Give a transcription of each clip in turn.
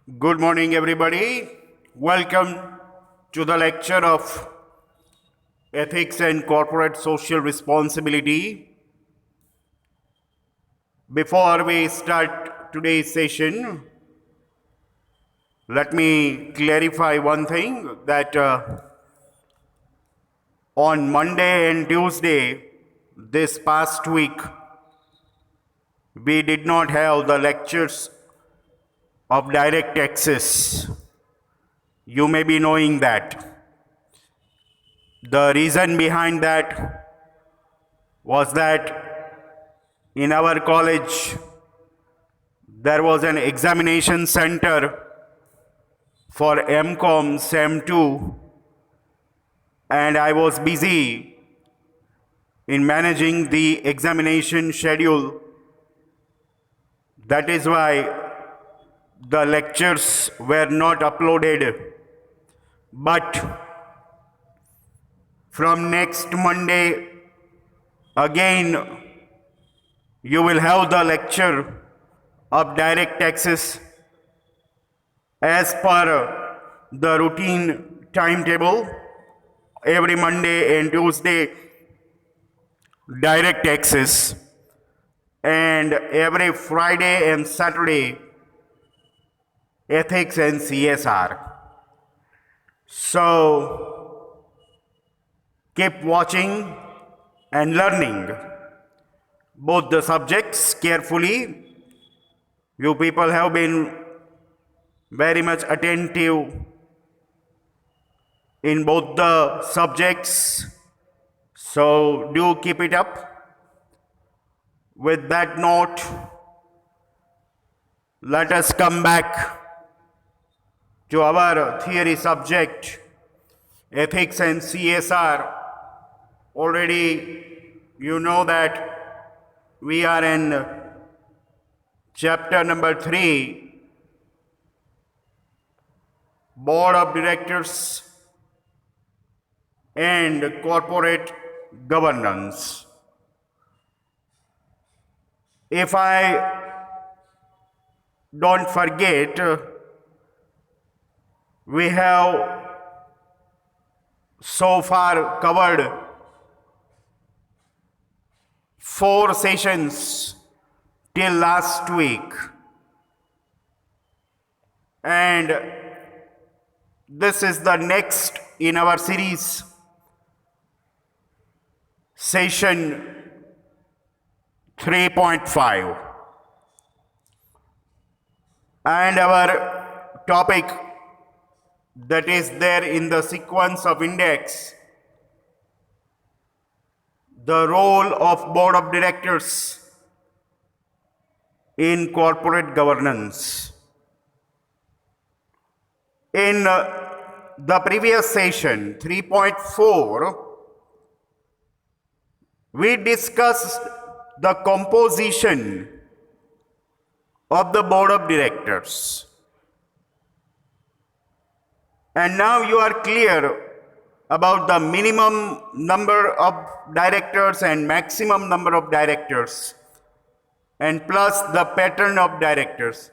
Good morning, everybody. Welcome to the lecture of Ethics and Corporate Social Responsibility. Before we start today's session, let me clarify one thing that on Monday and Tuesday this past week, we did not have the lectures of direct access. You may be knowing that. The reason behind that was that in our college there was an examination center for MCOM SEM 2, and I was busy in managing the examination schedule. That is why the lectures were not uploaded. But from next Monday, again, you will have the lecture of direct access as per the routine timetable. Every Monday and Tuesday, direct access, and every Friday and Saturday, ethics and CSR. So keep watching and learning both the subjects carefully. You people have been very much attentive in both the subjects, so do keep it up. With that note, let us come back to our theory subject, ethics and CSR. Already you know that we are in chapter number 3, Board of Directors and Corporate Governance. If I don't forget, we have so far covered 4 sessions till last week, and this is the next in our series, session 3.5, and our topic that is there in the sequence of index, the role of board of directors in corporate governance. In the previous session 3.4, we discussed the composition of the board of directors. And now you are clear about the minimum number of directors and maximum number of directors, and plus the pattern of directors.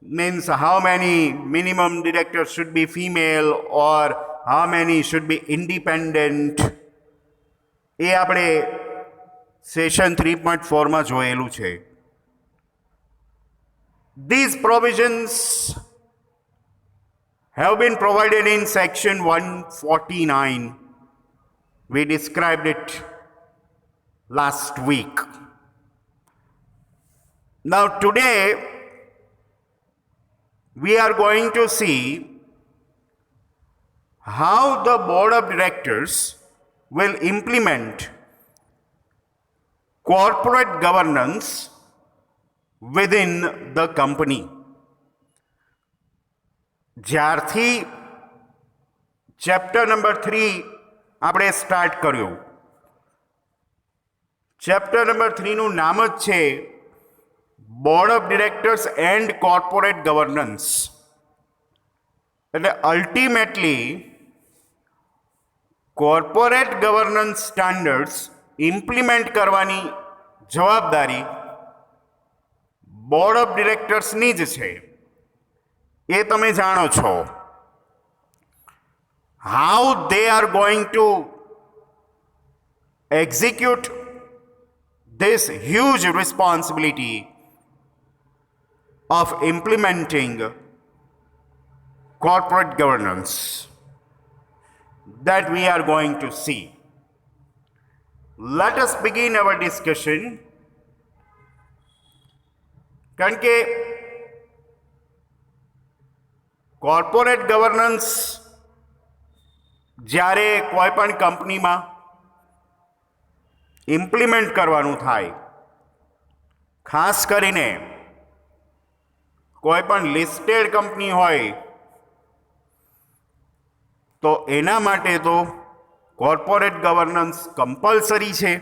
Means how many minimum directors should be female or how many should be independent. એ આપણે session 3.4 માં જોયેલું છે. These provisions have been provided in section 149. We described it last week. Now today we are going to see how the board of directors will implement corporate governance within the company. જ્યારથી chapter number 3 આપણે start કર્યું, chapter number 3 નું નામ જ છે board of directors and corporate governance. એટલે ultimately corporate governance standards implement કરવાની જવાબદારી બોર્ડ ઓફ ડિરેક્ટર્સની જ છે. એ તમે જાણો છો. How they are going to execute this huge responsibility of implementing corporate governance, that we are going to see. Let us begin our discussion. કારણ કે corporate governance જ્યારે કોઈ પણ કંપનીમાં ઇમ્પ્લિમેન્ટ કરવાનું થાય, ખાસ કરીને કોઈ પણ લિસ્ટેડ કંપની હોય તો એના માટે તો કોર્પોરેટ ગવર્નન્સ કમ્પલસરી છે.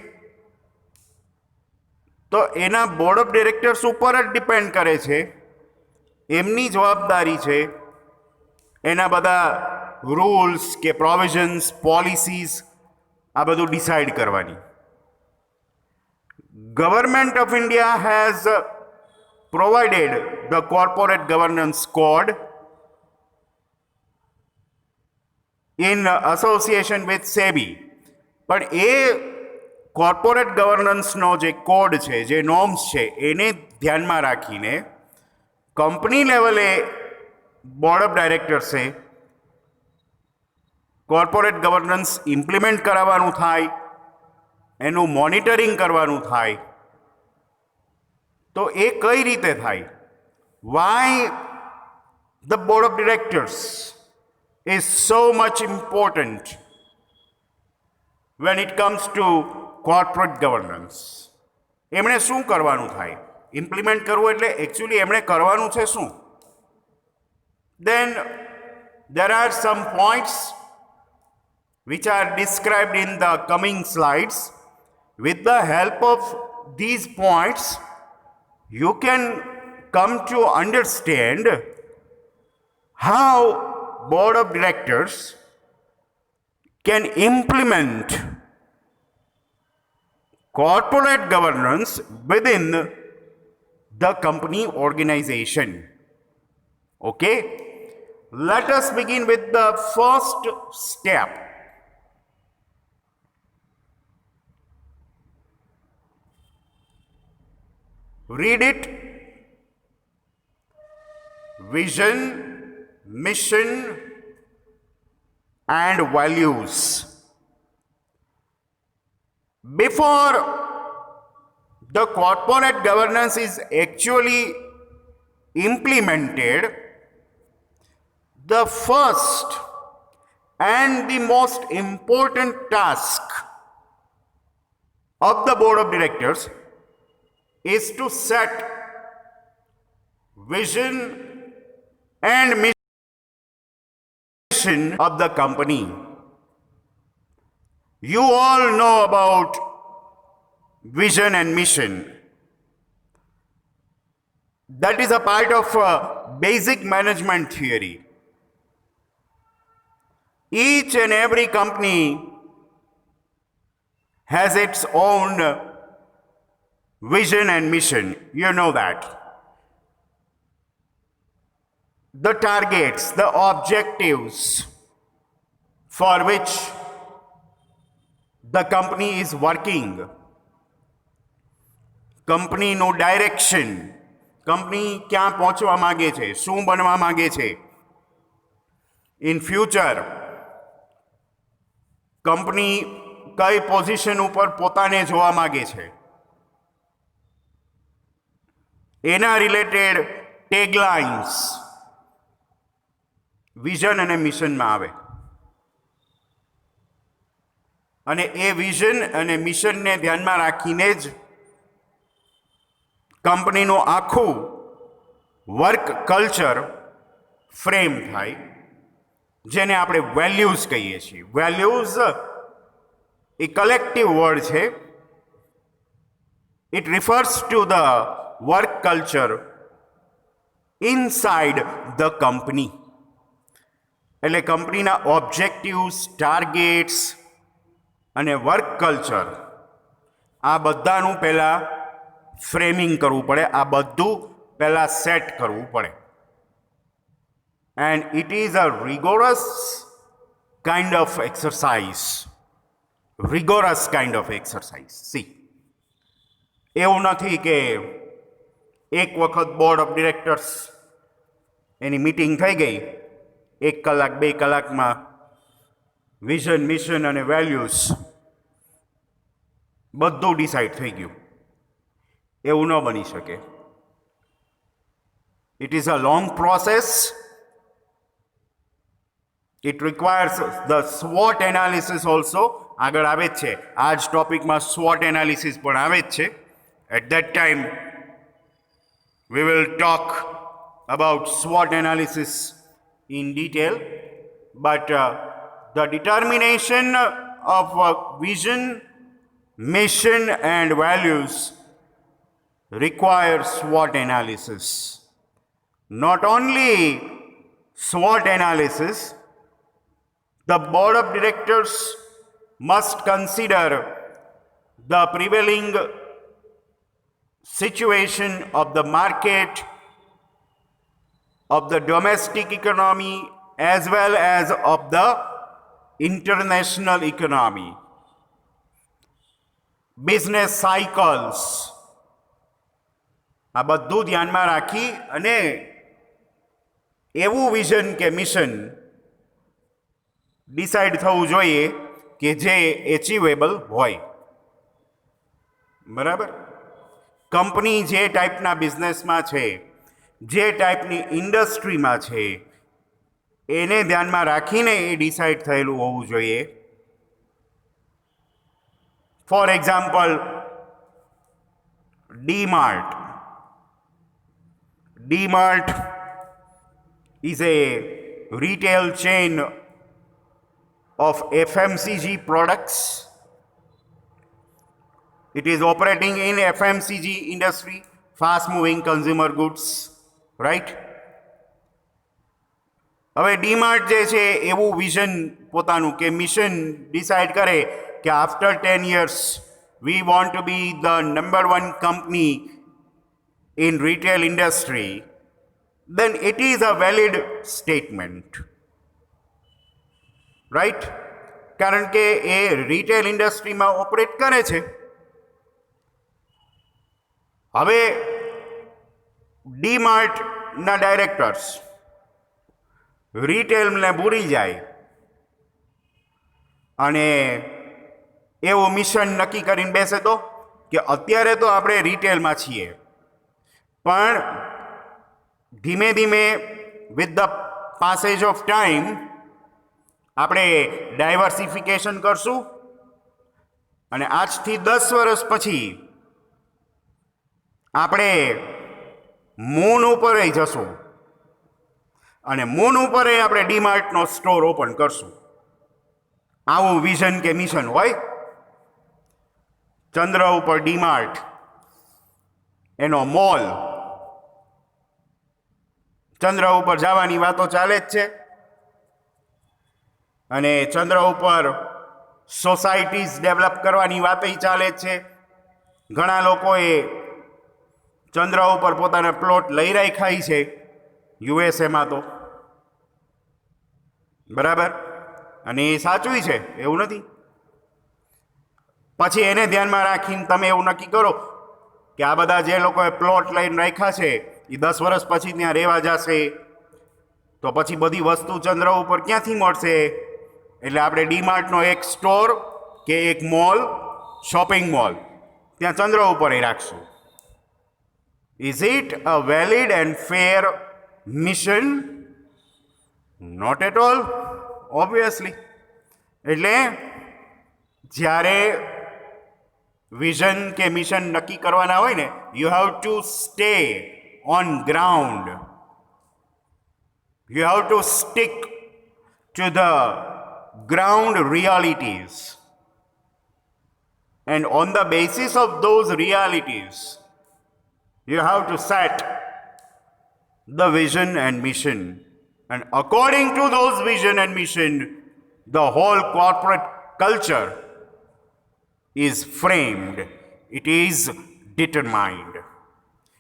તો એના બોર્ડ ઓફ ડિરેક્ટર્સ ઉપર જ ડિપેન્ડ કરે છે, એમની જવાબદારી છે એના બધા રૂલ્સ કે પ્રોવિઝન્સ, પોલિસીસ આ બધું ડિસાઇડ કરવાની. Government of India has provided the corporate governance code in association with SEBI. પણ એ કોર્પોરેટ ગવર્નન્સનો જે કોડ છે, જે નોર્મ્સ છે, એને ધ્યાનમાં રાખીને કંપની લેવલે બોર્ડ ઓફ ડાયરેક્ટર્સે કોર્પોરેટ ગવર્નન્સ ઇમ્પ્લિમેન્ટ કરાવવાનું થાય, એનું મોનિટરિંગ કરવાનું થાય. તો એ કઈ રીતે થાય? Why the board of directors is so much important when it comes to corporate governance? એમણે શું કરવાનું થાય? ઇમ્પ્લિમેન્ટ કરવું એટલે એકચ્યુઅલી એમણે કરવાનું છે શું? Then there are some points which are described in the coming slides. With the help of these points, you can come to understand how board of directors can implement corporate governance within the company organization. Okay, let us begin with the first step. Read it. Vision, mission, and values. Before the corporate governance is actually implemented, the first and the most important task of the board of directors is to set vision and mission of the company. You all know about vision and mission. That is a part of basic management theory. Each and every company has its own vision and mission. You know that. The targets, the objectives for which the company is working, કંપનીનું direction, company ક્યાં પહોંચવા માંગે છે, શું બનવા માંગે છે, in future company કઈ પોઝિશન ઉપર પોતાને જોવા માંગે છે, એના રિલેટેડ ટેગલાઇન્સ વિઝન અને મિશનમાં આવે. અને એ વિઝન અને મિશનને ધ્યાનમાં રાખીને જ કંપનીનું આખું વર્ક કલ્ચર ફ્રેમ થાય, જેને આપણે વેલ્યુઝ કહીએ છીએ. વેલ્યુઝ એ કલેક્ટિવ વર્ડ છે. It refers to the work culture inside the company. એટલે કંપનીના ઓબ્જેક્ટિવ્સ, ટાર્ગેટ્સ અને વર્ક કલ્ચર આ બધાનું પહેલાં ફ્રેમિંગ કરવું પડે, આ બધું પહેલાં સેટ કરવું પડે. and it is a rigorous kind of exercise. Rigorous kind of exercise. See, એવું નથી કે એક વખત board of directors any meeting થઈ ગઈ, 1 કલાક 2 કલાકમાં વિઝન, મિશન અને વેલ્યુઝ બધું ડિસાઇડ થઈ ગયું. એવું ન બની શકે. It is a long process. It requires the SWOT analysis also. આગળ આવે જ છે, આ જ ટોપિકમાં SWOT analysis પણ આવે જ છે. At that time, we will talk about SWOT analysis in detail. But the determination of vision, mission and values requires SWOT analysis. Not only SWOT analysis, the board of directors must consider the prevailing situation of the market, of the domestic economy as well as of the international economy, business cycles. આ બધું ધ્યાનમાં રાખી અને એવું vision કે mission decide થવું જોઈએ કે જે એચિવેબલ હોય. બરાબર? કંપની જે ટાઈપના બિઝનેસમાં છે, જે ટાઈપની ઇન્ડસ્ટ્રીમાં છે, એને ધ્યાનમાં રાખીને એ ડિસાઇડ થયેલું હોવું જોઈએ. For example, DMart. DMart is a retail chain of FMCG products. It is operating in FMCG industry, fast moving consumer goods, right? હવે ડીમાર્ટ જે છે એવું વિઝન પોતાનું કે મિશન ડિસાઇડ કરે કે after 10 years we want to be the number 1 company in retail industry, then it is a valid statement, right? કારણ કે એ રિટેલ ઇન્ડસ્ટ્રીમાં ઓપરેટ કરે છે. હવે ડીમાર્ટના ડાયરેક્ટર્સ રિટેલને ભૂલી જાય અને એવું મિશન નક્કી કરીને બેસે તો કે અત્યારે તો આપણે રિટેલમાં છીએ, પણ ધીમે ધીમે વિથ ધ પાસેજ ઓફ ટાઈમ આપણે ડાયવર્સિફિકેશન કરશું અને આજથી 10 વર્ષ પછી આપણે મૂન ઉપર જશું અને મૂન ઉપર આપણે ડીમાર્ટનો સ્ટોર ઓપન કરશું. આવું વિઝન કે મિશન હોય. ચંદ્ર ઉપર ડીમાર્ટ, એનો મોલ, ચંદ્ર ઉપર જવાની વાતો ચાલે જ છે અને ચંદ્ર ઉપર સોસાયટીઝ ડેવલપ કરવાની વાતો ચાલે જ છે. ઘણા લોકોએ ચંદ્ર ઉપર પોતાના પ્લોટ લઈ રાખ્યા છે યુએસએમાં તો. બરાબર? અને એ સાચું છે, એવું નથી. પછી એને ધ્યાનમાં રાખીને તમે એવું નક્કી કરો કે આ બધા જે લોકોએ પ્લોટ લઈને રાખ્યા છે એ 10 વર્ષ પછી ત્યાં રહેવા જશે, તો પછી બધી વસ્તુ ચંદ્ર ઉપર ક્યાંથી મળશે? એટલે આપણે ડીમાર્ટનો એક સ્ટોર કે એક મોલ, શોપિંગ મોલ ત્યાં ચંદ્ર ઉપર રાખશું. Is it a valid and fair mission? Not at all, obviously. એટલે જ્યારે વિઝન કે મિશન નક્કી કરવાના હોય ને, you have to stay on ground. You have to stick to the ground realities. And on the basis of those realities, you have to set the vision and mission. And according to those vision and mission, the whole corporate culture is framed. It is determined.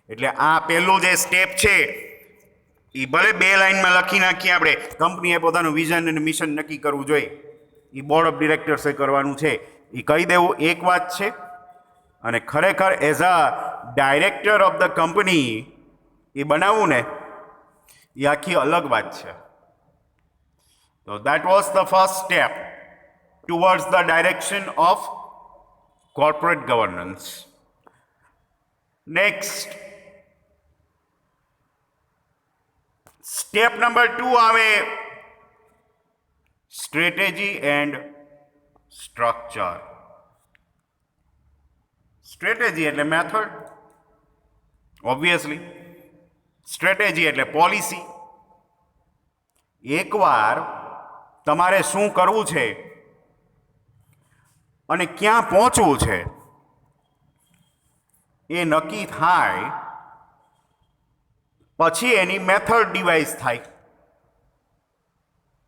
એટલે આ પહેલું જે step છે એ ભલે 2 લાઈનમાં લખી નાખીએ આપણે, કંપનીએ પોતાનું વિઝન અને મિશન નક્કી કરવું જોઈએ, એ બોર્ડ ઓફ ડિરેક્ટર્સે કરવાનું છે, એ કહી દેવું એક વાત છે. અને ખરેખર as a director of the company એ બનાવવું ને એ આખી અલગ વાત છે. તો that was the first step towards the direction of corporate governance. Next step number 2 આવે સ્ટ્રેટેજી એન્ડ સ્ટ્રક્ચર. સ્ટ્રેટેજી એટલે મેથડ, ઓબ્વિયસલી. સ્ટ્રેટેજી એટલે પોલિસી. એકવાર તમારે શું કરવું છે અને ક્યાં પહોંચવું છે એ નક્કી થાય પછી એની મેથડ ડિવાઇસ થાય,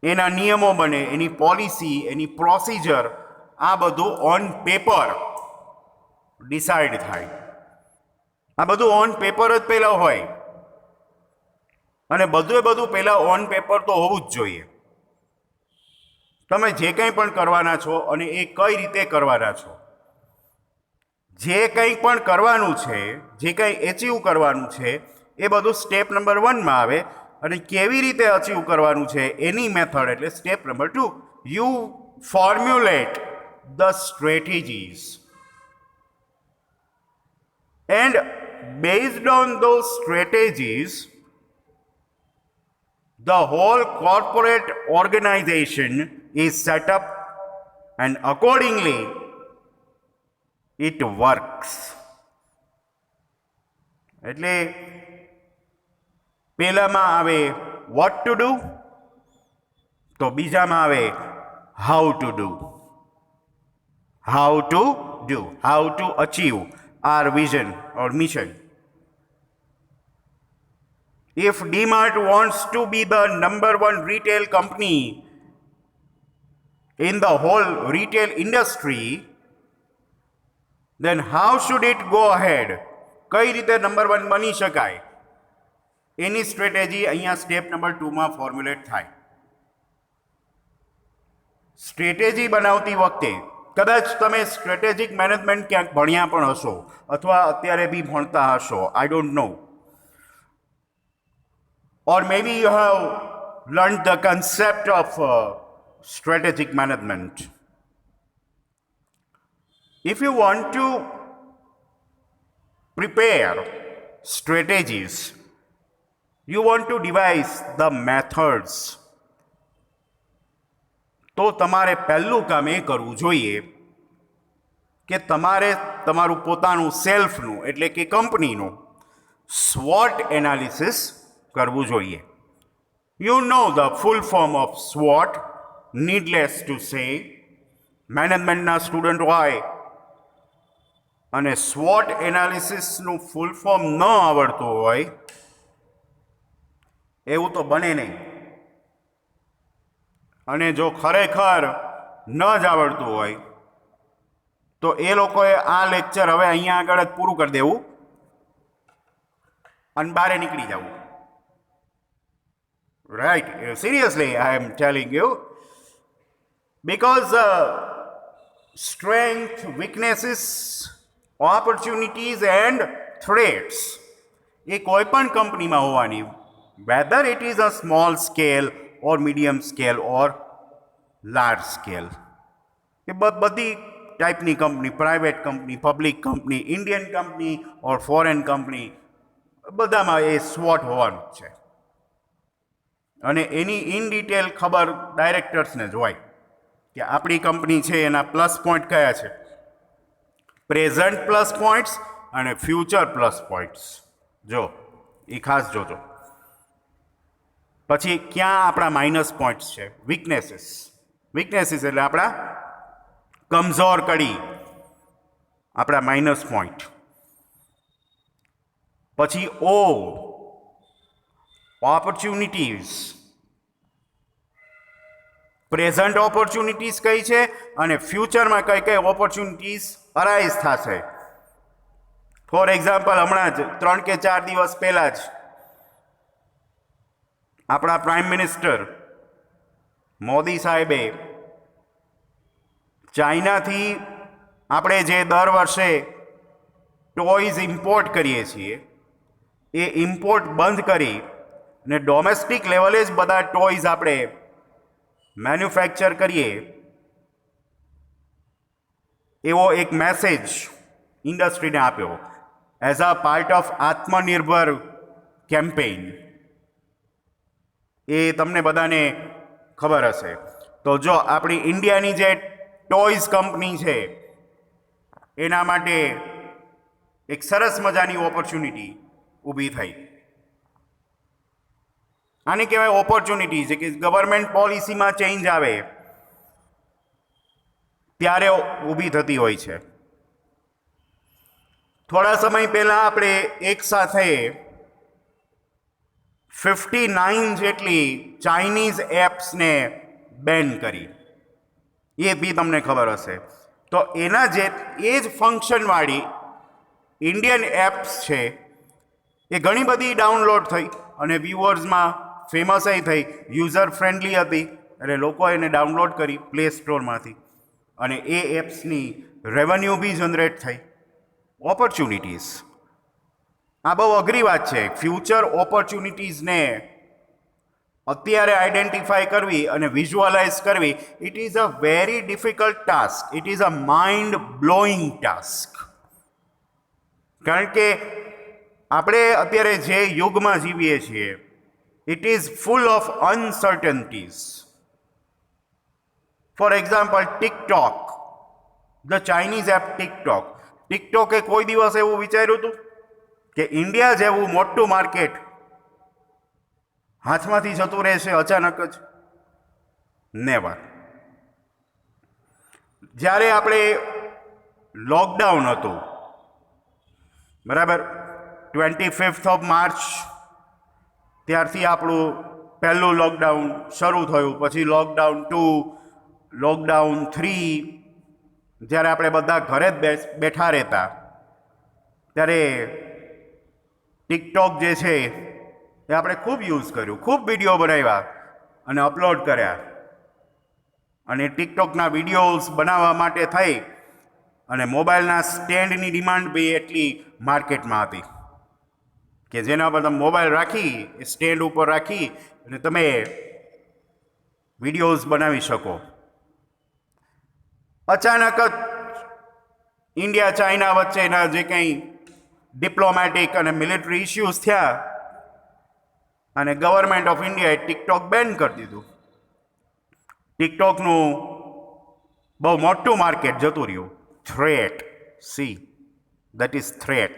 એના નિયમો બને, એની પોલિસી, એની પ્રોસિજર, આ બધું ઓન પેપર ડિસાઇડ થાય. આ બધું ઓન પેપર જ પહેલાં હોય, અને બધું પહેલાં ઓન પેપર તો હોવું જ જોઈએ. તમે જે કંઈ પણ કરવાના છો અને એ કઈ રીતે કરવાના છો, જે કંઈ પણ કરવાનું છે, જે કંઈ એચીવ કરવાનું છે, એ બધું સ્ટેપ નંબર 1 માં આવે. અને કેવી રીતે અચીવ કરવાનું છે એની મેથડ એટલે step number 2. You formulate the strategies and based on those strategies the whole corporate organization is set up and accordingly it works. એટલે પહેલામાં આવે what to do, તો બીજામાં આવે how to do. How to achieve our vision or mission. If DMart wants to be the number 1 retail company in the whole retail industry, then how should it go ahead? કઈ રીતે number 1 બની શકાય એની strategy અહીંયા step number 2 માં formulate થાય. Strategy બનાવતી વખતે કદાચ તમે સ્ટ્રેટેજિક મેનેજમેન્ટ ક્યાંક ભણ્યા પણ હશો અથવા અત્યારે બી ભણતા હશો, I don't know. Or maybe you have learned the concept of strategic management. If you want to prepare strategies, you want to devise the methods, તો તમારે પહેલું કામ એ કરવું જોઈએ કે તમારે તમારું પોતાનું સેલ્ફનું એટલે કે કંપનીનું SWOT એનાલિસિસ કરવું જોઈએ. You know the full form of SWOT, needless to say. મેનેજમેન્ટના સ્ટુડન્ટ હોય અને SWOT એનાલિસિસનું ફૂલ ફોર્મ ન આવડતું હોય એવું તો બને નહીં. અને જો ખરેખર ન જ આવડતું હોય તો એ લોકોએ આ લેક્ચર હવે અહીંયા આગળ જ પૂરું કરી દેવું અને બારે નીકળી જવું. Right, seriously, I am telling you, because strength, weaknesses, opportunities and threats એ કોઈ પણ કંપનીમાં હોવાની, whether it is a small scale or medium scale or large scale. એ બધી ટાઈપની company, private company, public company, Indian company ઓર foreign company, બધામાં એ SWOT હોવાનું છે. અને એની ઇન ડિટેલ ખબર ડાયરેક્ટર્સને જ હોય કે આપણી કંપની છે એના પ્લસ પોઈન્ટ કયા છે, પ્રેઝન્ટ પ્લસ પોઈન્ટ્સ અને ફ્યુચર પ્લસ પોઈન્ટ્સ. જો એ ખાસ જોજો. પછી ક્યાં આપણા માઇનસ પોઈન્ટ્સ છે, વીકનેસીસ એટલે આપણા કમજોર કડી, આપણા માઇનસ પોઈન્ટ. પછી ઓપોર્ચ્યુનિટીઝ, પ્રેઝન્ટ ઓપોર્ચ્યુનિટીઝ કઈ છે અને ફ્યુચરમાં કઈ કઈ ઓપોર્ચ્યુનિટીઝ અરાઇઝ થશે. ફોર એક્ઝામ્પલ હમણાં જ 3 કે 4 દિવસ પહેલાં જ આપણા પ્રાઇમ મિનિસ્ટર મોદી સાહેબે ચાઇનાથી આપણે જે દર વર્ષે ટોયઝ ઇમ્પોર્ટ કરીએ છીએ એ ઇમ્પોર્ટ બંધ કરી અને ડોમેસ્ટિક લેવલે જ બધા ટોયઝ આપણે મેન્યુફેક્ચર કરીએ એવો એક મેસેજ ઇન્ડસ્ટ્રીને આપ્યો એઝ અ પાર્ટ ઓફ આત્મનિર્ભર કેમ્પેઇન. એ તમને બધાને ખબર હશે. તો જો આપણી ઇન્ડિયાની જે ટોયઝ કંપની છે એના માટે એક સરસ મજાની ઓપોર્ચ્યુનિટી ઊભી થઈ. આને કહેવાય ઓપોર્ચ્યુનિટી છે કે ગવર્મેન્ટ પોલિસીમાં ચેન્જ આવે ત્યારે ઊભી થતી હોય છે. થોડા સમય પહેલા આપણે એક સાથે 59 જેટલી ચાઇનીઝ એપ્સને બેન કરી, એ બી તમને ખબર હશે. તો એના જે એ જ ફંક્શનવાળી ઇન્ડિયન એપ્સ છે એ ઘણી બધી ડાઉનલોડ થઈ અને વ્યુઅર્સમાં ફેમસય થઈ, યુઝર ફ્રેન્ડલી હતી એટલે લોકો એને ડાઉનલોડ કરી પ્લે સ્ટોરમાંથી અને એ એપ્સની રેવન્યુ બી જનરેટ થઈ. ઓપોર્ચ્યુનિટીઝ, આ બહુ અઘરી વાત છે. ફ્યુચર ઓપોર્ચ્યુનિટીઝને અત્યારે આઈડેન્ટિફાઈ કરવી અને વિઝ્યુઅલાઇઝ કરવી, it is a very difficult task. It is a mind blowing task. કારણ કે આપણે અત્યારે જે યુગમાં જીવીએ છીએ it is full of uncertainties. For example TikTok, the Chinese app TikTok. ટિકટોકે કોઈ દિવસ એવું વિચાર્યું હતું કે ઇન્ડિયા જેવું મોટું માર્કેટ હાથમાંથી જતું રહેશે અચાનક જ? નેવર. જ્યારે આપણે લોકડાઉન હતું, બરાબર, 25 માર્ચ ત્યારથી આપણું પહેલું લોકડાઉન શરૂ થયું. પછી લોકડાઉન 2, લોકડાઉન 3, જ્યારે આપણે બધા ઘરે જ બેઠા રહેતા ત્યારે ટિકટોક જે છે એ આપણે ખૂબ યુઝ કર્યું, ખૂબ વિડીયો બનાવ્યા અને અપલોડ કર્યા. અને ટિકટોકના વિડીયોઝ બનાવવા માટે થઈ અને મોબાઈલના સ્ટેન્ડની ડિમાન્ડ બી એટલી માર્કેટમાં હતી કે જેના પર તમે મોબાઈલ રાખી એ સ્ટેન્ડ ઉપર રાખી અને તમે વિડીયોઝ બનાવી શકો. અચાનક જ ઇન્ડિયા ચાઇના વચ્ચેના જે કંઈ ડિપ્લોમેટિક અને મિલિટરી ઇશ્યુઝ થયા અને ગવર્મેન્ટ ઓફ ઇન્ડિયાએ ટિકટોક બેન કરી દીધું. ટિકટોકનું બહુ મોટું માર્કેટ જતું રહ્યું. Threat, C, that is threat.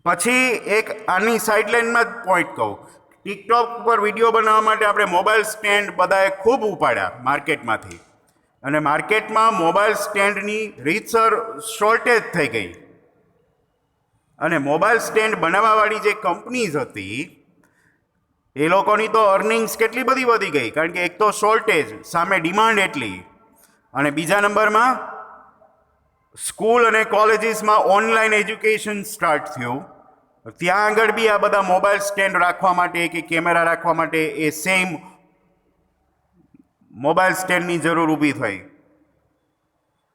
પછી એક આની સાઇડલાઇનમાં જ પોઈન્ટ કહું, ટિકટોક પર વિડીયો બનાવવા માટે આપણે મોબાઈલ સ્ટેન્ડ બધાએ ખૂબ ઉપાડ્યા માર્કેટમાંથી અને માર્કેટમાં મોબાઈલ સ્ટેન્ડની રીતસર શોર્ટેજ થઈ ગઈ અને મોબાઈલ સ્ટેન્ડ બનાવવાવાળી જે કંપનીઝ હતી એ લોકોની તો અર્નિંગ્સ કેટલી બધી વધી ગઈ, કારણ કે એક તો શોર્ટેજ, સામે ડિમાન્ડ એટલી, અને બીજા નંબરમાં સ્કૂલ અને કોલેજીસમાં ઓનલાઈન એજ્યુકેશન સ્ટાર્ટ થયું. ત્યાં આગળ બી આ બધા મોબાઈલ સ્ટેન્ડ રાખવા માટે કે કેમેરા રાખવા માટે એ સેમ મોબાઈલ સ્ટેન્ડની જરૂર ઊભી થઈ.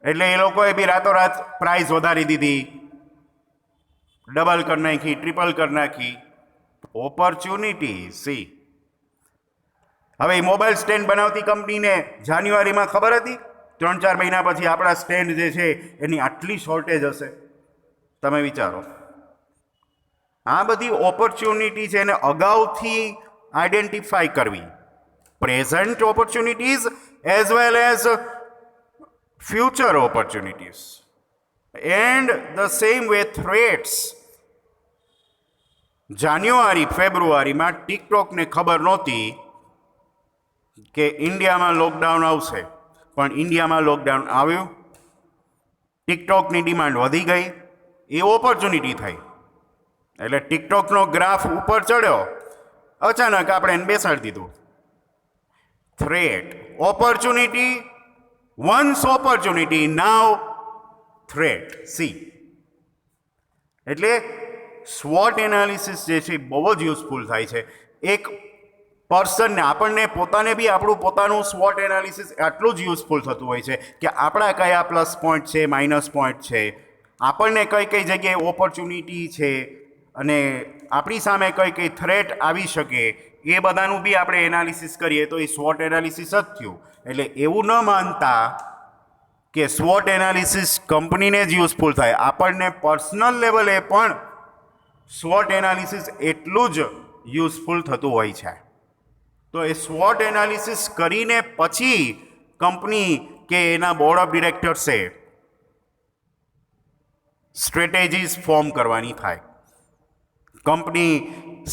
એટલે એ લોકોએ બી રાતોરાત પ્રાઇસ વધારી દીધી, ડબલ કરી નાખી, ટ્રિપલ કરી નાખી. Opportunity, C. હવે એ મોબાઈલ સ્ટેન્ડ બનાવતી કંપનીને જાન્યુઆરીમાં ખબર હતી 3-4 મહિના પછી આપણા સ્ટેન્ડ જે છે એની આટલી શોર્ટેજ હશે? તમે વિચારો. આ બધી ઓપોર્ચ્યુનિટી છે એને અગાઉથી આઈડેન્ટિફાઈ કરવી. Present opportunities as well as future opportunities and the same way threats. જાન્યુઆરી ફેબ્રુઆરીમાં ટિકટોકને ખબર નહોતી કે ઇન્ડિયામાં લોકડાઉન આવશે, પણ ઇન્ડિયામાં લોકડાઉન આવ્યું, ટિકટોકની ડિમાન્ડ વધી ગઈ, એ ઓપોર્ચ્યુનિટી થઈ. એટલે ટિકટોકનો ગ્રાફ ઉપર ચડ્યો, અચાનક આપણે એને બેસાડી દીધું. થ્રેટ, ઓપોર્ચ્યુનિટી, વન્સ ઓપોર્ચ્યુનિટી, નાવ થ્રેટ, સી. એટલે SWOT એનાલિસિસ જે છે બહુ જ યુઝફુલ થાય છે. એક પર્સનને આપણને પોતાને બી આપણું પોતાનું SWOT એનાલિસિસ આટલું જ યુઝફુલ થતું હોય છે કે આપણા કયા પ્લસ પોઈન્ટ છે, માઇનસ પોઈન્ટ છે, આપણને કઈ કઈ જગ્યાએ ઓપોર્ચ્યુનિટી છે અને આપણી સામે કઈ કઈ થ્રેટ આવી શકે, એ બધાનું બી આપણે એનાલિસિસ કરીએ તો એ SWOT એનાલિસિસ જ થયું. એટલે એવું ન માનતા કે SWOT એનાલિસિસ કંપનીને જ યુઝફુલ થાય, આપણને પર્સનલ લેવલે પણ SWOT એનાલિસિસ એટલું જ યુઝફુલ થતું હોય છે. તો એ SWOT એનાલિસિસ કરીને પછી કંપની કે એના બોર્ડ ઓફ ડિરેક્ટર્સે સ્ટ્રેટેજીસ ફોર્મ કરવાની થાય. કંપની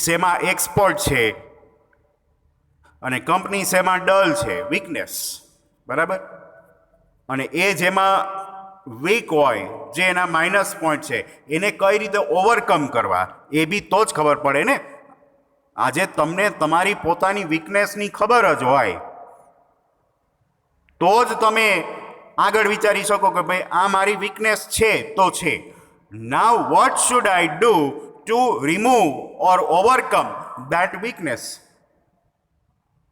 શેમાં એક્સપર્ટ છે અને કંપની શેમાં ડલ છે, વીકનેસ, બરાબર, અને એ જેમાં વીક હોય, જે એના માઇનસ પોઈન્ટ છે, એને કઈ રીતે ઓવરકમ કરવા એ બી તો જ ખબર પડે ને. આજે તમને તમારી પોતાની વીકનેસની ખબર જ હોય તો જ તમે આગળ વિચારી શકો કે ભાઈ આ મારી વીકનેસ છે તો છે. નાઉ what should I do to remove or overcome that weakness?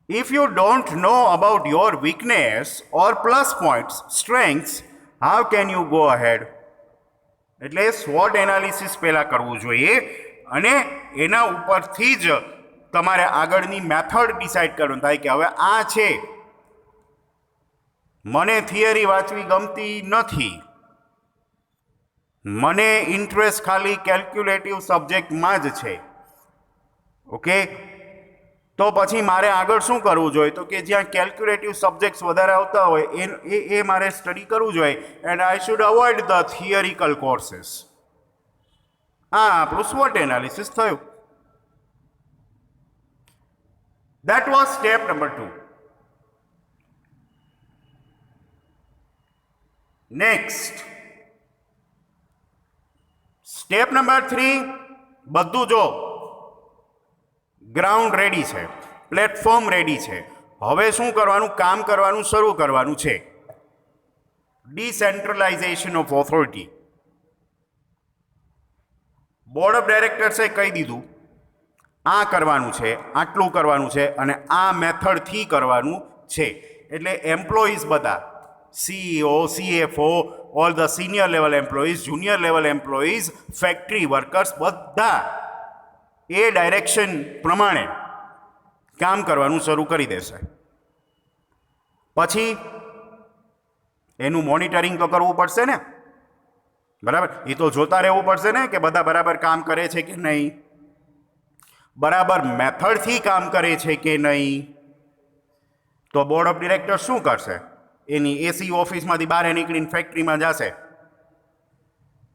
If you don't know about your weakness or plus points, strengths, how can you go ahead? એટલે SWOT એનાલિસિસ પહેલાં કરવું જોઈએ અને એના ઉપરથી જ તમારે આગળની મેથડ ડિસાઇડ કરવાનું થાય કે હવે આ છે, મને થિયરી વાંચવી ગમતી નથી, મને ઇન્ટરેસ્ટ ખાલી કેલ્ક્યુલેટિવ સબ્જેક્ટમાં જ છે, ઓકે, તો પછી મારે આગળ શું કરવું જોઈએ? તો કે જ્યાં કેલ્ક્યુલેટિવ સબ્જેક્ટ્સ વધારે આવતા હોય એ મારે સ્ટડી કરવું જોઈએ. And I should avoid the theoretical courses. આ આપણું SWOT એનાલિસિસ થયું. That was step number 2. Next, step number 3, બધું જો ગ્રાઉન્ડ રેડી છે, પ્લેટફોર્મ રેડી છે, હવે શું કરવાનું? કામ કરવાનું શરૂ કરવાનું છે. Decentralization of authority. Board of ડાયરેક્ટર્સે કહી દીધું આ કરવાનું છે, આટલું કરવાનું છે અને આ મેથડથી કરવાનું છે. એટલે એમ્પ્લોઈઝ બધા, CEO, CFO, all the senior level employees, junior level employees, factory workers, બધા એ ડાયરેક્શન પ્રમાણે કામ કરવાનું શરૂ કરી દેશે. પછી એનું મોનિટરિંગ તો કરવું પડશે ને, બરાબર, એ તો જોતા રહેવું પડશે ને કે બધા બરાબર કામ કરે છે કે નહીં, બરાબર મેથડથી કામ કરે છે કે નહીં. તો બોર્ડ ઓફ ડિરેક્ટર શું કરશે? એની એસી ઓફિસમાંથી બહાર નીકળીને ફેક્ટરીમાં જશે,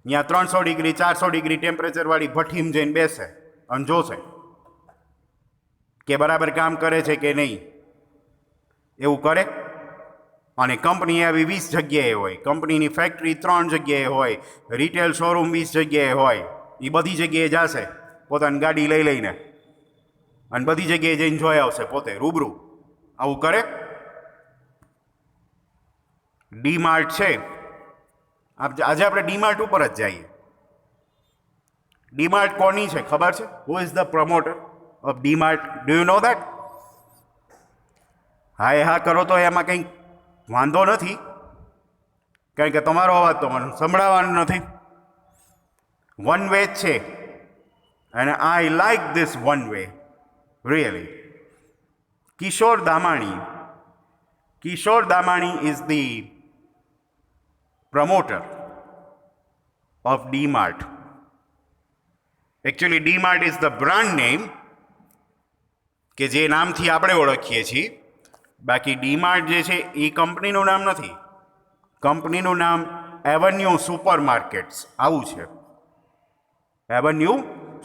ત્યાં 300 ડિગ્રી 400 ડિગ્રી ટેમ્પરેચરવાળી ભઠ્ઠીમાં જઈને બેસે અને જોશે કે બરાબર કામ કરે છે કે નહીં. એવું કરે. અને કંપની આવી 20 જગ્યાએ હોય, કંપનીની ફેક્ટરી 3 જગ્યાએ હોય, રિટેલ શોરૂમ 20 જગ્યાએ હોય, એ બધી જગ્યાએ જશે પોતાની ગાડી લઈ લઈને અને બધી જગ્યાએ જઈને જોઈ આવશે પોતે રૂબરૂ. આવું કરે. ડીમાર્ટ છે, આજે આપણે ડીમાર્ટ ઉપર જ જઈએ. ડીમાર્ટ કોની છે ખબર છે? Who is the promoter of DMart? Do you know that? હા એ હા કરો તો એમાં કંઈ વાંધો નથી, કારણ કે તમારો અવાજ તો મને સંભળાવવાનો નથી. વન વે છે અને I like this one way really. Kishore Damani is the promoter of DMart. Actually, DMart is the brand name કે જે નામથી આપણે ઓળખીએ છીએ. બાકી DMart જે છે એ કંપનીનું નામ નથી. કંપનીનું નામ એવન્યુ સુપર માર્કેટ્સ આવું છે. એવન્યુ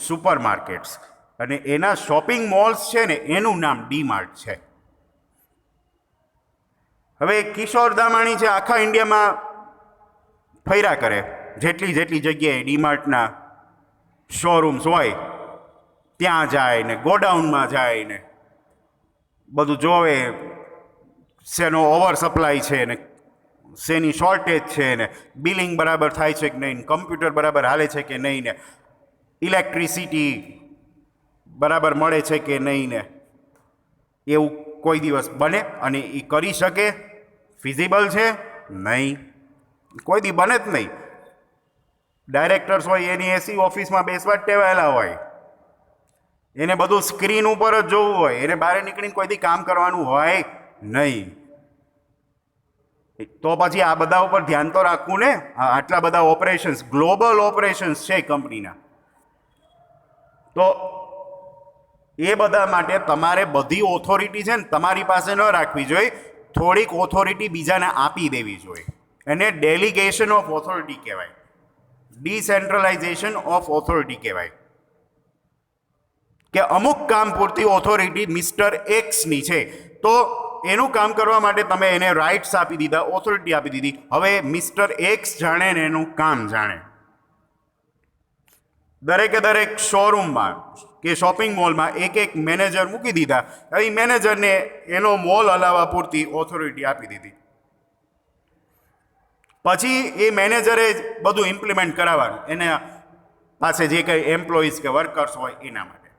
સુપર માર્કેટ્સ અને એના શોપિંગ મોલ્સ છે ને એનું નામ DMart છે. હવે કિશોર દામાણી છે આખા ઇન્ડિયામાં ફર્યા કરે, જેટલી જગ્યાએ ડીમાર્ટના શોરૂમ્સ હોય ત્યાં જાય ને ગોડાઉનમાં જાય ને બધું જોવે, શેનો ઓવર સપ્લાય છે ને શેની શોર્ટેજ છે ને બિલિંગ બરાબર થાય છે કે નહીં, કમ્પ્યુટર બરાબર હાલે છે કે નહીં ને ઇલેક્ટ્રિસિટી બરાબર મળે છે કે નહીં ને એવું કોઈ દિવસ બને અને એ કરી શકે? ફિઝિબલ છે? નહીં, કોઈ દી બને જ નહીં. ડાયરેક્ટર્સ હોય એની એસી ઓફિસમાં બેસવા જ ટેવાયેલા હોય, એને બધું સ્ક્રીન ઉપર જ જોવું હોય, એને બહાર નીકળીને કોઈ દી કામ કરવાનું હોય નહીં. તો પછી આ બધા ઉપર ધ્યાન તો રાખવું ને. આટલા બધા ઓપરેશન્સ, ગ્લોબલ ઓપરેશન્સ છે કંપનીના, તો એ બધા માટે તમારે બધી ઓથોરિટી છે ને તમારી પાસે ન રાખવી જોઈએ, થોડીક ઓથોરિટી બીજાને આપી દેવી જોઈએ. એને ડેલિગેશન ઓફ ઓથોરિટી કહેવાય, ડિસેન્ટ્રલાઇઝેશન ઓફ ઓથોરિટી કહેવાય. કે અમુક કામ પૂરતી ઓથોરિટી મિસ્ટર એક્સની છે, તો એનું કામ કરવા માટે તમે એને રાઇટ્સ આપી દીધા, ઓથોરિટી આપી દીધી. હવે મિસ્ટર એક્સ જાણે ને એનું કામ જાણે. દરેકે દરેક શોરૂમમાં કે શોપિંગ મોલમાં એક એક મેનેજર મૂકી દીધા. હવે મેનેજરને એનો મોલ હલાવવા પૂરતી ઓથોરિટી આપી દીધી. પછી એ મેનેજરે બધું ઇમ્પ્લિમેન્ટ કરાવવાનું એના પાસે જે કંઈ એમ્પ્લોઈઝ કે વર્કર્સ હોય એના માટે.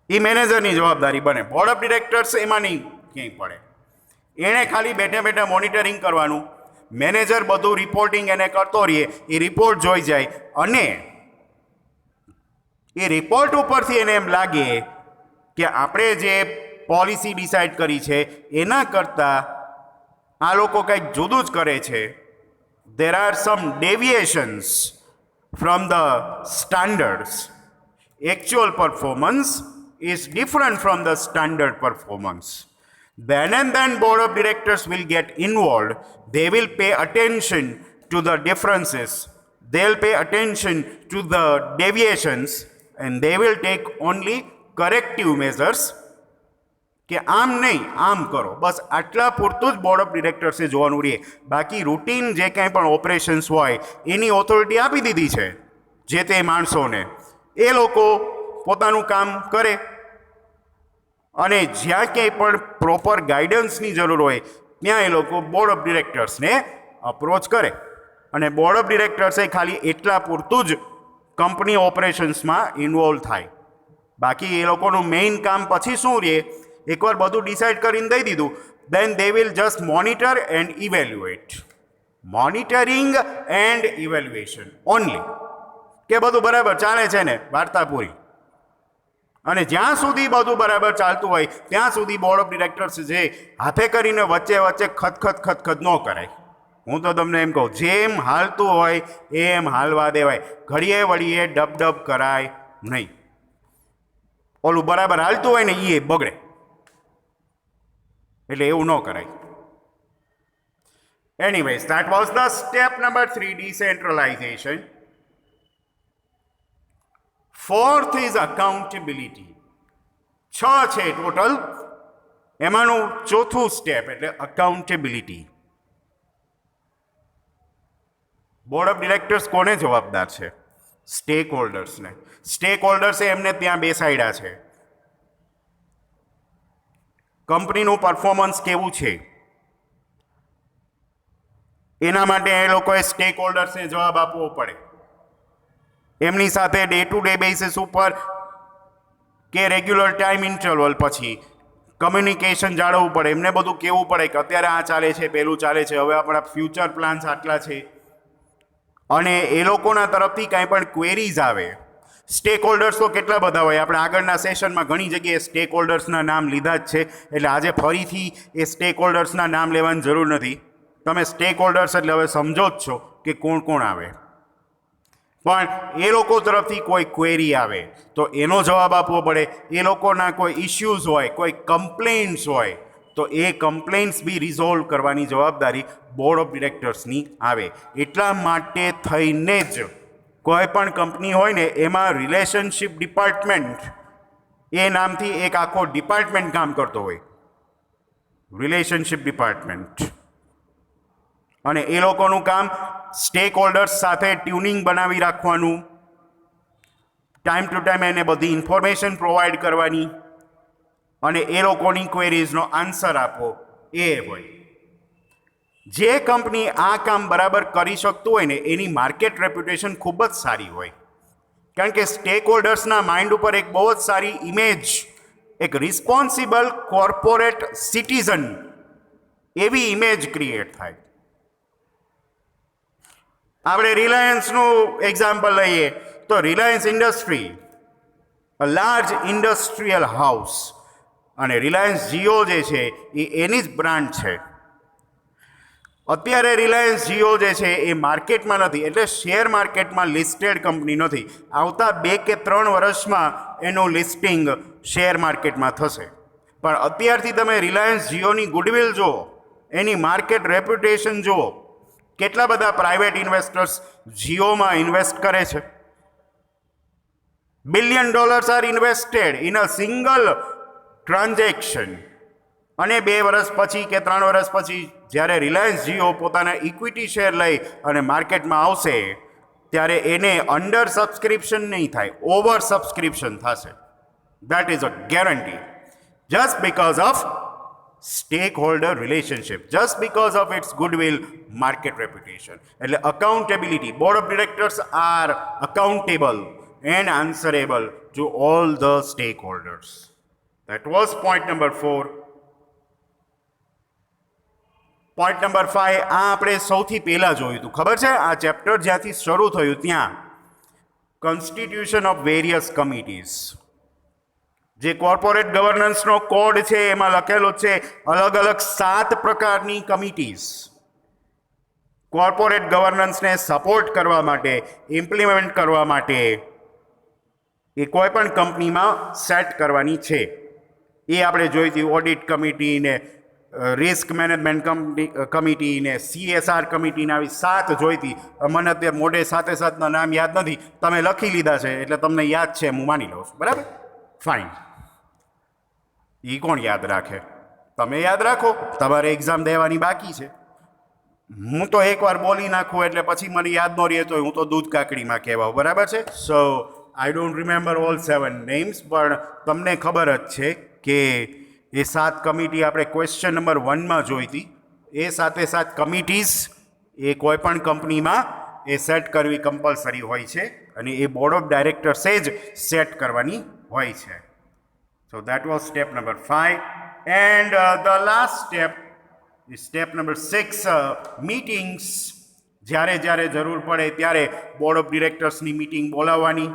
એ મેનેજરની જવાબદારી બને. બોર્ડ ઓફ ડિરેક્ટર્સ એમાં નહીં ક્યાંય પડે. એણે ખાલી બેઠા બેઠા મોનિટરિંગ કરવાનું. મેનેજર બધું રિપોર્ટિંગ એને કરતો રહીએ, એ રિપોર્ટ જોઈ જાય અને એ રિપોર્ટ ઉપરથી એને એમ લાગે કે આપણે જે પોલિસી ડિસાઇડ કરી છે એના કરતાં આ લોકો કંઈક જુદું જ કરે છે. there are some deviations from the standards. Actual performance is different from the standard performance. Then and then board of directors will get involved. They will pay attention to the differences. They'll pay attention to the deviations and they will take only corrective measures. કે આમ નહીં આમ કરો, બસ આટલા પૂરતું જ board of ડિરેક્ટર્સે જોવાનું રહે. બાકી રૂટીન જે કાંઈ પણ ઓપરેશન્સ હોય એની ઓથોરિટી આપી દીધી છે જે તે માણસોને. એ લોકો પોતાનું કામ કરે અને જ્યાં ક્યાંય પણ પ્રોપર ગાઈડન્સની જરૂર હોય ત્યાં એ લોકો બોર્ડ ઓફ ડિરેક્ટર્સને અપ્રોચ કરે. અને બોર્ડ ઓફ ડિરેક્ટર્સે ખાલી એટલા પૂરતું જ કંપની ઓપરેશન્સમાં ઇન્વોલ્વ થાય. બાકી એ લોકોનું મેઇન કામ પછી શું રહે, એકવાર બધું ડિસાઇડ કરીને દઈ દીધું, then they will just monitor and evaluate. Monitoring and evaluation only. કે બધું બરાબર ચાલે છે ને, વાર્તા પૂરી. અને જ્યાં સુધી બધું બરાબર ચાલતું હોય ત્યાં સુધી બોર્ડ ઓફ ડિરેક્ટર્સ જે હાથે કરીને વચ્ચે વચ્ચે ખતખત ન કરાય. હું તો તમને એમ કહું, જેમ હાલતું હોય એમ હાલવા દેવાય. ઘડીએ વળીએ ડબ કરાય નહીં. ઓલું બરાબર હાલતું હોય ને એ બગડે, એટલે એવું ન કરાય. Anyways, that was the step number 3, decentralization. Fourth is accountability. 6 છે ટોટલ, એમાંનું ચોથું સ્ટેપ એટલે accountability. બોર્ડ ઓફ ડિરેક્ટર્સ કોને જવાબદાર છે? સ્ટેક હોલ્ડર્સને. સ્ટેક હોલ્ડર્સે એમને ત્યાં બેસાડ્યા છે. કંપનીનું પરફોર્મન્સ કેવું છે એના માટે એ લોકોએ સ્ટેક હોલ્ડર્સને જવાબ આપવો પડે. એમની સાથે ડે ટુ ડે બેસિસ ઉપર કે રેગ્યુલર ટાઈમ ઇન્ટરવલ પછી કમ્યુનિકેશન જાળવવું પડે. એમને બધું કહેવું પડે કે અત્યારે આ ચાલે છે, પેલું ચાલે છે, હવે આપણા ફ્યુચર પ્લાન્સ આટલા છે. અને એ લોકોના તરફથી કાંઈ પણ ક્વેરીઝ આવે. સ્ટેક હોલ્ડર્સ તો કેટલા બધા હોય, આપણે આગળના સેશનમાં ઘણી જગ્યાએ સ્ટેક હોલ્ડર્સના નામ લીધા જ છે, એટલે આજે ફરીથી એ સ્ટેક હોલ્ડર્સના નામ લેવાની જરૂર નથી. તમે સ્ટેક હોલ્ડર્સ એટલે હવે સમજો જ છો કે કોણ કોણ આવે. પણ એ લોકો તરફથી કોઈ ક્વેરી આવે તો એનો જવાબ આપવો પડે. એ લોકોના કોઈ ઇશ્યુઝ હોય, કોઈ કમ્પ્લેન્ટ્સ હોય તો એ કમ્પ્લેન્ટ્સ બી રિઝોલ્વ કરવાની જવાબદારી બોર્ડ ઓફ ડિરેક્ટર્સની આવે. એટલા માટે થઈને જ કોઈ પણ કંપની હોય ને એમાં રિલેશનશિપ ડિપાર્ટમેન્ટ એ નામથી એક આખો ડિપાર્ટમેન્ટ કામ કરતો હોય, રિલેશનશિપ ડિપાર્ટમેન્ટ. અને એ લોકોનું કામ સ્ટેક હોલ્ડર્સ સાથે ટ્યુનિંગ બનાવી રાખવાનું, ટાઈમ ટુ ટાઈમ એને બધી ઇન્ફોર્મેશન પ્રોવાઈડ કરવાની અને એ લોકોની ક્વેરીઝનો આન્સર આપવો એ હોય. જે કંપની આ કામ બરાબર કરી શકતું હોય ને એની માર્કેટ રેપ્યુટેશન ખૂબ જ સારી હોય. કારણ કે સ્ટેક હોલ્ડર્સના માઇન્ડ ઉપર એક બહુ જ સારી ઇમેજ, એક રિસ્પોન્સિબલ કોર્પોરેટ સિટીઝન એવી ઇમેજ ક્રિએટ થાય. આપણે રિલાયન્સનું એક્ઝામ્પલ લઈએ તો Reliance industry, a large industrial house, અને રિલાયન્સ જીઓ જે છે એ એની જ બ્રાન્ડ છે. અત્યારે રિલાયન્સ જીઓ જે છે એ માર્કેટમાં નથી, એટલે શેર માર્કેટમાં લિસ્ટેડ કંપની નથી. આવતા 2 કે 3 વર્ષમાં એનું લિસ્ટિંગ શેર માર્કેટમાં થશે. પણ અત્યારથી તમે રિલાયન્સ જીઓની ગુડવિલ જુઓ, એની માર્કેટ રેપ્યુટેશન જુઓ, કેટલા બધા પ્રાઇવેટ ઇન્વેસ્ટર્સ જીઓમાં ઇન્વેસ્ટ કરે છે. $1 billion are invested in a single transaction. અને 2 વર્ષ પછી કે 3 વર્ષ પછી જ્યારે રિલાયન્સ જીઓ પોતાના ઇક્વિટી શેર લઈ અને માર્કેટમાં આવશે ત્યારે એને અંડર સબસ્ક્રિપ્શન નહીં થાય, ઓવર સબસ્ક્રિપ્શન થશે. That is a guarantee. Just because of stakeholder relationship, just because of its goodwill, market reputation. એટલે accountability, board of directors are accountable and answerable to all the stakeholders. That was point number 4. point number 5, આ આપણે સૌથી પહેલા જોયું હતું, ખબર છે? આ ચેપ્ટર જ્યાંથી શરૂ થયું ત્યાં constitution of various committees, જે કોર્પોરેટ ગવર્નન્સનો કોડ છે એમાં લખેલો છે અલગ અલગ 7 પ્રકારની કમિટીઝ કોર્પોરેટ ગવર્નન્સને સપોર્ટ કરવા માટે, ઇમ્પ્લિમેન્ટ કરવા માટે એ કોઈ પણ કંપનીમાં સેટ કરવાની છે. એ આપણે જોઈ હતી. ઓડિટ કમિટી ને રિસ્ક મેનેજમેન્ટ કમિટી ને CSR કમિટીને આવી 7 જોઈ હતી. મને અત્યારે મોઢે સાથે સાથના નામ યાદ નથી, તમે લખી લીધા છે એટલે તમને યાદ છે, હું માની લઉં છું. બરાબર, ફાઇન. એ કોણ યાદ રાખે? તમે યાદ રાખો, તમારે એક્ઝામ દેવાની બાકી છે. હું તો એકવાર બોલી નાખું એટલે પછી મને યાદ ન રહે તો હું તો દૂધ કાકડીમાં કહેવાઉં. બરાબર છે? So I don't remember all 7 names, પણ તમને ખબર જ છે કે એ 7 કમિટી આપણે ક્વેશ્ચન નંબર 1માં જોઈ હતી. એ 7 કમિટીઝ એ કોઈ પણ કંપનીમાં એ સેટ કરવી કમ્પલસરી હોય છે, અને એ બોર્ડ ઓફ ડાયરેક્ટર્સે જ સેટ કરવાની હોય છે. So that was step number 5. And the last step is step number 6, meetings. જ્યારે જરૂર પડે ત્યારે બોર્ડ ઓફ ડિરેક્ટર્સની મીટિંગ બોલાવવાની.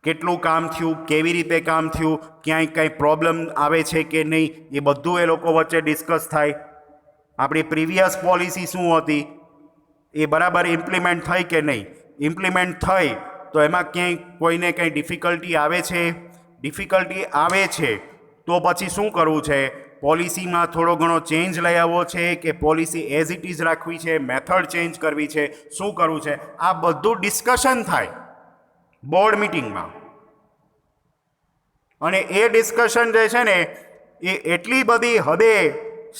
કેટલું કામ થયું, કેવી રીતે કામ થયું, ક્યાંય કંઈ પ્રોબ્લેમ આવે છે કે નહીં, એ બધું એ લોકો વચ્ચે ડિસ્કસ થાય. આપણી પ્રીવિયસ પોલિસી શું હતી, એ બરાબર ઇમ્પ્લિમેન્ટ થઈ કે નહીં, ઇમ્પ્લિમેન્ટ થઈ તો એમાં ક્યાંય કોઈને કંઈ ડિફિકલ્ટી આવે છે, ડિફિકલ્ટી આવે છે તો પછી શું કરવું છે, પોલિસીમાં થોડો ઘણો ચેન્જ લઈ આવવો છે કે પોલિસી એઝ ઇટ ઇઝ રાખવી છે, મેથડ ચેન્જ કરવી છે, શું કરવું છે, આ બધું ડિસ્કશન થાય બોર્ડ મિટિંગમાં. અને એ ડિસ્કશન જે છે ને એ એટલી બધી હદે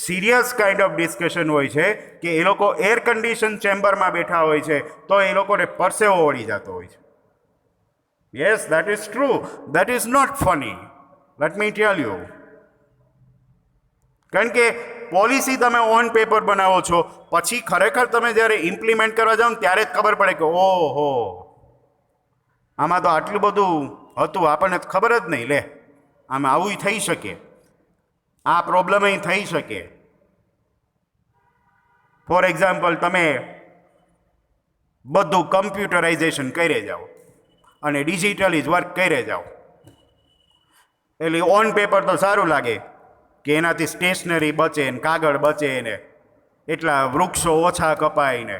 સિરિયસ કાઇન્ડ ઓફ ડિસ્કશન હોય છે કે એ લોકો એર કન્ડિશન ચેમ્બરમાં બેઠા હોય છે તો એ લોકોને પરસેવો વળી જતો હોય છે. Yes, that is true. That is not funny. Let me tell you. કારણ કે પોલિસી તમે ઓન પેપર બનાવો છો, પછી ખરેખર તમે જ્યારે ઇમ્પ્લિમેન્ટ કરવા જાઓ ને ત્યારે જ ખબર પડે કે ઓહો, આમાં તો આટલું બધું હતું, આપણને ખબર જ નહીં. લે, આમાં આવું થઈ શકે, આ પ્રોબ્લેમ અહીં થઈ શકે. ફોર એક્ઝામ્પલ, તમે બધું કમ્પ્યુટરાઇઝેશન કરી જાઓ અને ડિજિટલી જ વર્ક કરે જાઓ, એટલે ઓન પેપર તો સારું લાગે કે એનાથી સ્ટેશનરી બચે ને કાગળ બચે ને એટલા વૃક્ષો ઓછા કપાય ને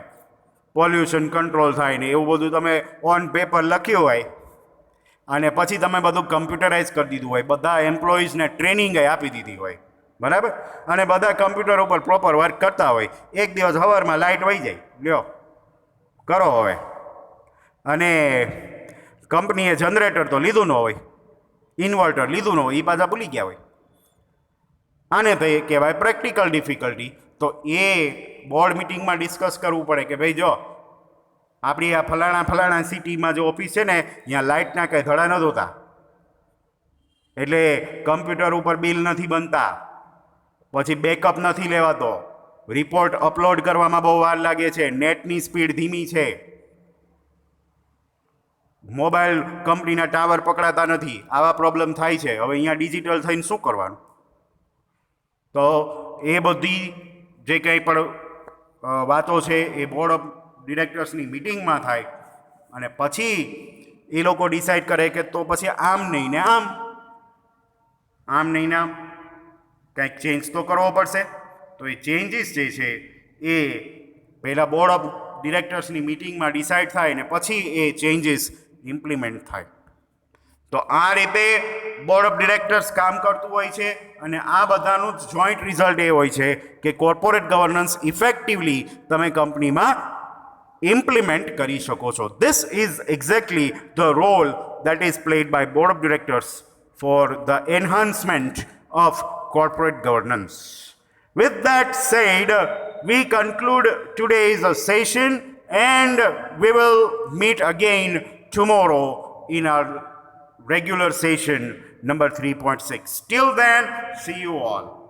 પોલ્યુશન કંટ્રોલ થાય ને એવું બધું તમે ઓન પેપર લખ્યું હોય અને પછી તમે બધું કમ્પ્યુટરાઇઝ કરી દીધું હોય, બધા એમ્પ્લોઈઝને ટ્રેનિંગ આપી દીધી હોય, બરાબર, અને બધા કમ્પ્યુટર ઉપર પ્રોપર વર્ક કરતા હોય. એક દિવસ સવારમાં લાઇટ વહી જાય, લ્યો કરો હવે, અને કંપનીએ જનરેટર તો લીધું ન હોય, ઇન્વર્ટર લીધું ન હોય, એ પાછા ભૂલી ગયા હોય. આને તો એ કહેવાય પ્રેક્ટિકલ ડિફિકલ્ટી. તો એ બોર્ડ મિટિંગમાં ડિસ્કસ કરવું પડે કે ભાઈ જો આપણી આ ફલાણા સિટીમાં જે ઓફિસ છે ને ત્યાં લાઇટના કંઈ ધડા નથી હોતા, એટલે કમ્પ્યુટર ઉપર બિલ નથી બનતા, પછી બેકઅપ નથી લેવાતો, રિપોર્ટ અપલોડ કરવામાં બહુ વાર લાગે છે, નેટની સ્પીડ ધીમી છે, મોબાઈલ કંપનીના ટાવર પકડાતા નથી, આવા પ્રોબ્લેમ થાય છે. હવે અહીંયા ડિજિટલ થઈને શું કરવાનું? તો એ બધી જે કંઈ પણ વાતો છે એ બોર્ડ ઓફ ડિરેક્ટર્સની મિટિંગમાં થાય અને પછી એ લોકો ડિસાઈડ કરે કે તો પછી આમ નહીં ને આમ, આમ નહીં ને આમ, કંઈક ચેન્જ તો કરવો પડશે. તો એ ચેન્જીસ જે છે એ પહેલાં બોર્ડ ઓફ ડિરેક્ટર્સની મિટિંગમાં ડિસાઈડ થાય ને પછી એ ચેન્જીસ ઇમ્પ્લિમેન્ટ થાય. તો આ રીતે બોર્ડ ઓફ ડિરેક્ટર્સ કામ કરતું હોય છે અને આ બધાનું જ જોઈન્ટ રિઝલ્ટ એ હોય છે કે કોર્પોરેટ ગવર્નન્સ ઇફેક્ટિવલી તમે કંપનીમાં ઇમ્પ્લિમેન્ટ કરી શકો છો. This is exactly the role that is played by board of directors for the enhancement of corporate governance. With that said, we conclude today's session and we will meet again tomorrow in our regular session number 3.6. Till then, see you all.